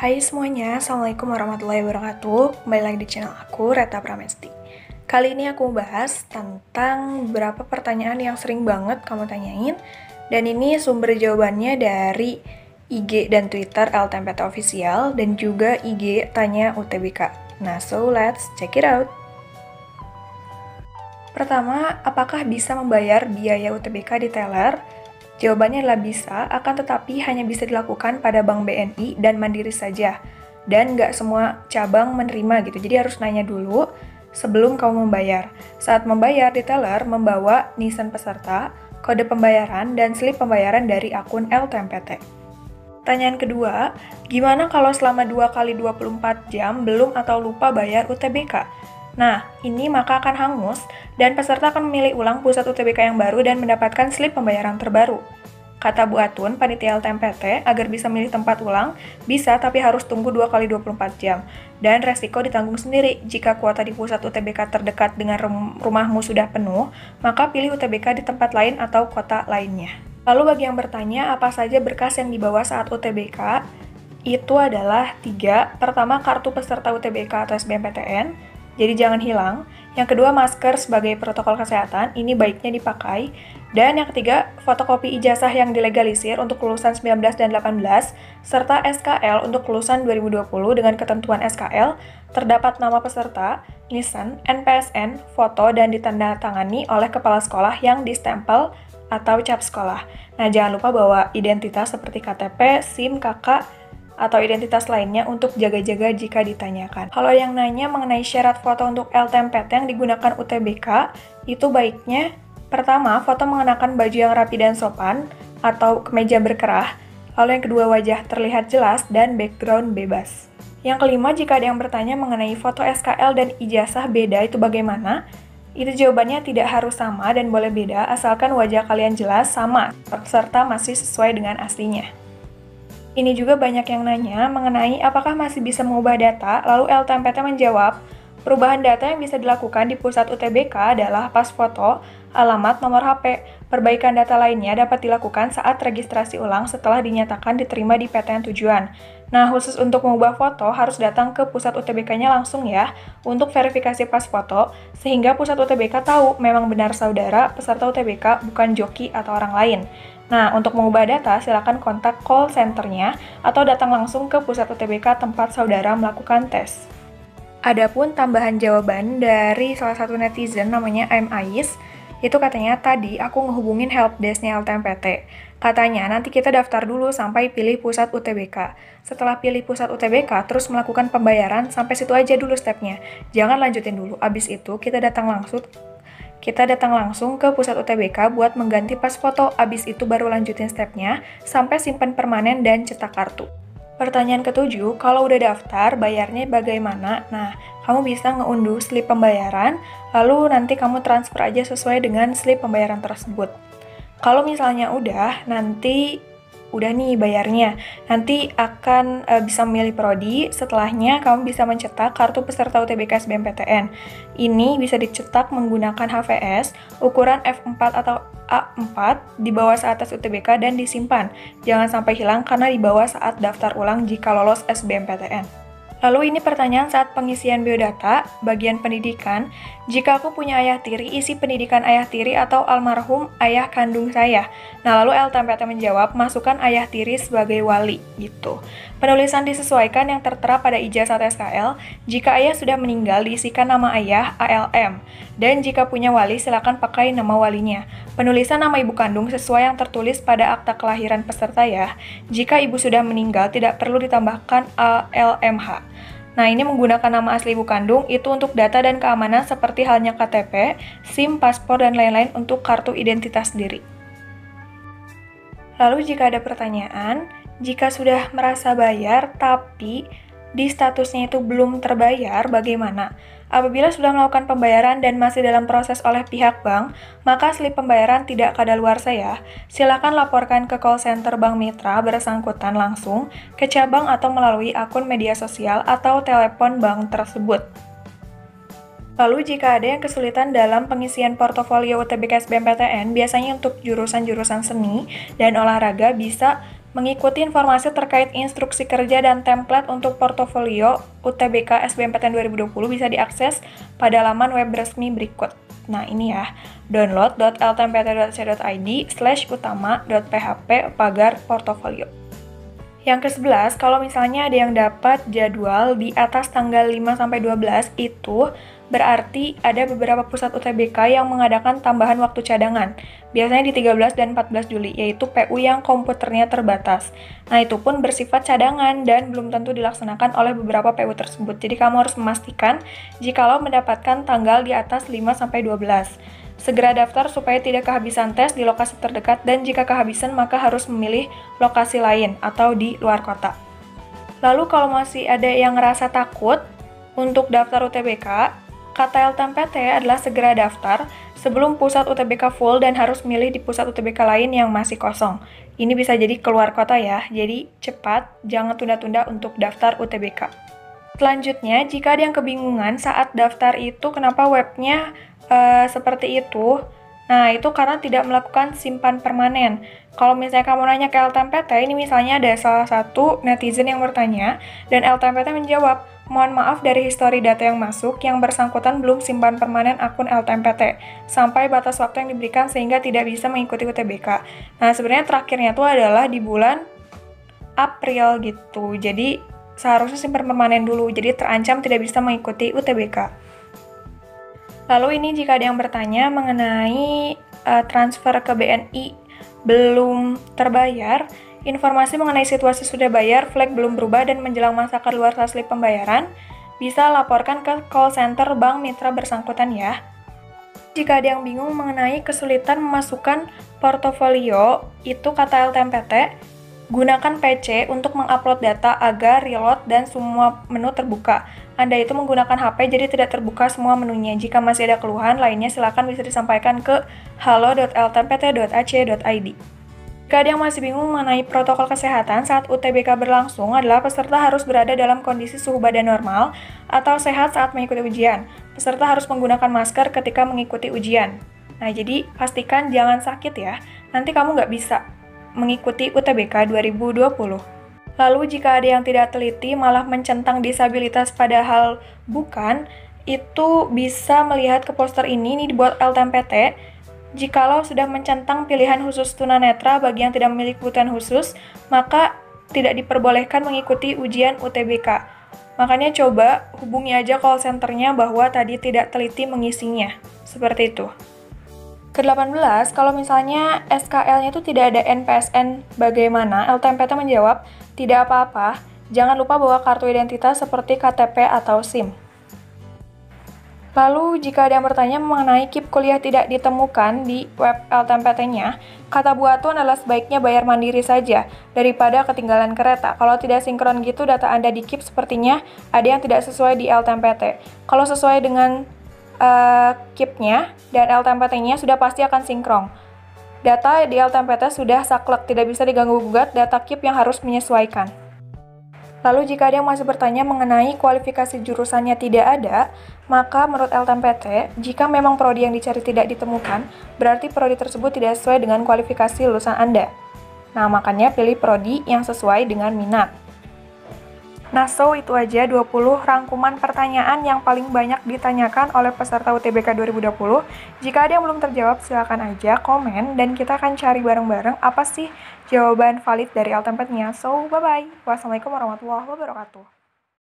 Hai semuanya, Assalamualaikum warahmatullahi wabarakatuh. Kembali lagi di channel aku, Reta Pramesti. Kali ini aku bahas tentang beberapa pertanyaan yang sering banget kamu tanyain. Dan ini sumber jawabannya dari IG dan Twitter LTMPT Official dan juga IG Tanya UTBK. Nah, so let's check it out. Pertama, apakah bisa membayar biaya UTBK di teller? Jawabannya adalah bisa, akan tetapi hanya bisa dilakukan pada Bank BNI dan Mandiri saja. Dan nggak semua cabang menerima gitu, jadi harus nanya dulu sebelum kamu membayar. Saat membayar di teller, membawa nisan peserta, kode pembayaran, dan slip pembayaran dari akun LTMPT. Pertanyaan kedua, gimana kalau selama 2 kali 24 jam belum atau lupa bayar UTBK? Nah, ini maka akan hangus dan peserta akan memilih ulang pusat UTBK yang baru dan mendapatkan slip pembayaran terbaru. Kata Bu Atun, panitia LTMPT, agar bisa milih tempat ulang, bisa tapi harus tunggu 2 kali 24 jam. Dan resiko ditanggung sendiri. Jika kuota di pusat UTBK terdekat dengan rumahmu sudah penuh, maka pilih UTBK di tempat lain atau kota lainnya. Lalu bagi yang bertanya, apa saja berkas yang dibawa saat UTBK? Itu adalah 3. Pertama, kartu peserta UTBK atau SBMPTN. Jadi jangan hilang. Yang kedua, masker sebagai protokol kesehatan, ini baiknya dipakai. Dan yang ketiga, fotokopi ijazah yang dilegalisir untuk lulusan 19 dan 18, serta SKL untuk lulusan 2020 dengan ketentuan SKL, terdapat nama peserta, nisan, NPSN, foto, dan ditandatangani oleh kepala sekolah yang distempel atau cap sekolah. Nah, jangan lupa bawa identitas seperti KTP, SIM, KK, atau identitas lainnya untuk jaga-jaga jika ditanyakan. Kalau yang nanya mengenai syarat foto untuk LTMPT yang digunakan UTBK, itu baiknya pertama, foto mengenakan baju yang rapi dan sopan atau kemeja berkerah, lalu yang kedua wajah terlihat jelas dan background bebas. Yang kelima, jika ada yang bertanya mengenai foto SKL dan ijazah beda itu bagaimana? Itu jawabannya tidak harus sama dan boleh beda asalkan wajah kalian jelas sama serta masih sesuai dengan aslinya. Ini juga banyak yang nanya mengenai apakah masih bisa mengubah data, lalu LTMPT menjawab, perubahan data yang bisa dilakukan di pusat UTBK adalah pas foto, alamat, nomor HP. Perbaikan data lainnya dapat dilakukan saat registrasi ulang setelah dinyatakan diterima di PTN tujuan. Nah, khusus untuk mengubah foto harus datang ke pusat UTBK-nya langsung ya, untuk verifikasi pas foto, sehingga pusat UTBK tahu memang benar saudara peserta UTBK bukan joki atau orang lain. Nah, untuk mengubah data, silakan kontak call center-nya atau datang langsung ke pusat UTBK tempat saudara melakukan tes. Adapun tambahan jawaban dari salah satu netizen namanya I'm Ais, itu katanya tadi aku ngehubungin helpdesk-nya LTMPT. Katanya nanti kita daftar dulu sampai pilih pusat UTBK. Setelah pilih pusat UTBK, terus melakukan pembayaran, sampai situ aja dulu stepnya. Jangan lanjutin dulu, abis itu kita datang langsung ke pusat UTBK buat mengganti pas foto, abis itu baru lanjutin stepnya, sampai simpan permanen dan cetak kartu. Pertanyaan ketujuh, kalau udah daftar, bayarnya bagaimana? Nah, kamu bisa ngeunduh slip pembayaran, lalu nanti kamu transfer aja sesuai dengan slip pembayaran tersebut. Kalau misalnya udah nih bayarnya, nanti akan bisa memilih prodi, setelahnya kamu bisa mencetak kartu peserta UTBK SBMPTN. Ini bisa dicetak menggunakan HVS, ukuran F4 atau A4, dibawa saat tes UTBK dan disimpan. Jangan sampai hilang karena dibawa saat daftar ulang jika lolos SBMPTN. Lalu ini pertanyaan saat pengisian biodata, bagian pendidikan. Jika aku punya ayah tiri, isi pendidikan ayah tiri atau almarhum ayah kandung saya. Nah, lalu LTMPT menjawab, masukkan ayah tiri sebagai wali, gitu. Penulisan disesuaikan yang tertera pada ijazah SKL. Jika ayah sudah meninggal, diisikan nama ayah, ALM. Dan jika punya wali, silakan pakai nama walinya. Penulisan nama ibu kandung sesuai yang tertulis pada akta kelahiran peserta ya. Jika ibu sudah meninggal, tidak perlu ditambahkan ALMH. Nah, ini menggunakan nama asli ibu kandung, itu untuk data dan keamanan seperti halnya KTP, SIM, paspor, dan lain-lain untuk kartu identitas diri. Lalu jika ada pertanyaan, jika sudah merasa bayar tapi di statusnya itu belum terbayar, bagaimana? Apabila sudah melakukan pembayaran dan masih dalam proses oleh pihak bank, maka slip pembayaran tidak kadaluarsa ya. Silakan laporkan ke call center Bank Mitra bersangkutan langsung ke cabang atau melalui akun media sosial atau telepon bank tersebut. Lalu jika ada yang kesulitan dalam pengisian portofolio UTBK SBMPTN, biasanya untuk jurusan-jurusan seni dan olahraga bisa Mengikuti informasi terkait instruksi kerja dan template untuk portofolio UTBK SBMPTN 2020 bisa diakses pada laman web resmi berikut. Nah ini ya, download.ltmpt.co.id/utama.php/portofolio. Yang ke-11, kalau misalnya ada yang dapat jadwal di atas tanggal 5-12, itu berarti ada beberapa pusat UTBK yang mengadakan tambahan waktu cadangan. Biasanya di 13 dan 14 Juli, yaitu PU yang komputernya terbatas. Nah, itu pun bersifat cadangan dan belum tentu dilaksanakan oleh beberapa PU tersebut. Jadi, kamu harus memastikan jikalau mendapatkan tanggal di atas 5-12. Segera daftar supaya tidak kehabisan tes di lokasi terdekat dan jika kehabisan maka harus memilih lokasi lain atau di luar kota. Lalu kalau masih ada yang ngerasa takut untuk daftar UTBK, kata LTMPT adalah segera daftar sebelum pusat UTBK full dan harus milih di pusat UTBK lain yang masih kosong. Ini bisa jadi keluar kota ya, jadi cepat, jangan tunda-tunda untuk daftar UTBK. Selanjutnya, jika ada yang kebingungan saat daftar itu kenapa webnya seperti itu, nah itu karena tidak melakukan simpan permanen. Kalau misalnya kamu nanya ke LTMPT, ini misalnya ada salah satu netizen yang bertanya, dan LTMPT menjawab, mohon maaf dari histori data yang masuk, yang bersangkutan belum simpan permanen akun LTMPT, sampai batas waktu yang diberikan sehingga tidak bisa mengikuti UTBK. Nah sebenarnya terakhirnya itu adalah di bulan April gitu, jadi seharusnya simpan permanen dulu, jadi terancam tidak bisa mengikuti UTBK. Lalu ini jika ada yang bertanya mengenai transfer ke BNI belum terbayar, informasi mengenai situasi sudah bayar, flag belum berubah, dan menjelang masa keluarsa slip pembayaran, bisa laporkan ke call center bank mitra bersangkutan ya. Jika ada yang bingung mengenai kesulitan memasukkan portofolio, itu kata LTMPT, gunakan PC untuk mengupload data agar reload dan semua menu terbuka. Anda itu menggunakan HP jadi tidak terbuka semua menunya. Jika masih ada keluhan lainnya silakan bisa disampaikan ke halo.ltmpt.ac.id. Jika ada yang masih bingung mengenai protokol kesehatan saat UTBK berlangsung adalah peserta harus berada dalam kondisi suhu badan normal atau sehat saat mengikuti ujian. Peserta harus menggunakan masker ketika mengikuti ujian. Nah, jadi pastikan jangan sakit ya. Nanti kamu nggak bisa mengikuti UTBK 2020. Lalu jika ada yang tidak teliti malah mencentang disabilitas padahal bukan, itu bisa melihat ke poster ini dibuat LTMPT. Jikalau sudah mencentang pilihan khusus tunanetra bagi yang tidak memiliki kebutuhan khusus, maka tidak diperbolehkan mengikuti ujian UTBK. Makanya coba hubungi aja call centernya bahwa tadi tidak teliti mengisinya. Seperti itu. Ke-18, kalau misalnya SKL-nya itu tidak ada NPSN bagaimana? LTMPT menjawab, tidak apa-apa, jangan lupa bawa kartu identitas seperti KTP atau SIM. Lalu, jika ada yang bertanya mengenai KIP kuliah tidak ditemukan di web LTMPT-nya, kata Bu Atun adalah sebaiknya bayar mandiri saja, daripada ketinggalan kereta. Kalau tidak sinkron gitu data Anda di KIP sepertinya ada yang tidak sesuai di LTMPT. Kalau sesuai dengan KIP-nya dan LTMPT-nya sudah pasti akan sinkron. Data di LTMPT sudah saklek, tidak bisa diganggu-gugat, data KIP yang harus menyesuaikan. Lalu jika ada yang masih bertanya mengenai kualifikasi jurusannya tidak ada, maka menurut LTMPT, jika memang prodi yang dicari tidak ditemukan, berarti prodi tersebut tidak sesuai dengan kualifikasi lulusan Anda. Nah, makanya pilih prodi yang sesuai dengan minat. Nah, so itu aja 20 rangkuman pertanyaan yang paling banyak ditanyakan oleh peserta UTBK 2020. Jika ada yang belum terjawab, silakan aja komen dan kita akan cari bareng-bareng apa sih jawaban valid dari LTMPT-nya. So, bye-bye. Wassalamualaikum warahmatullahi wabarakatuh.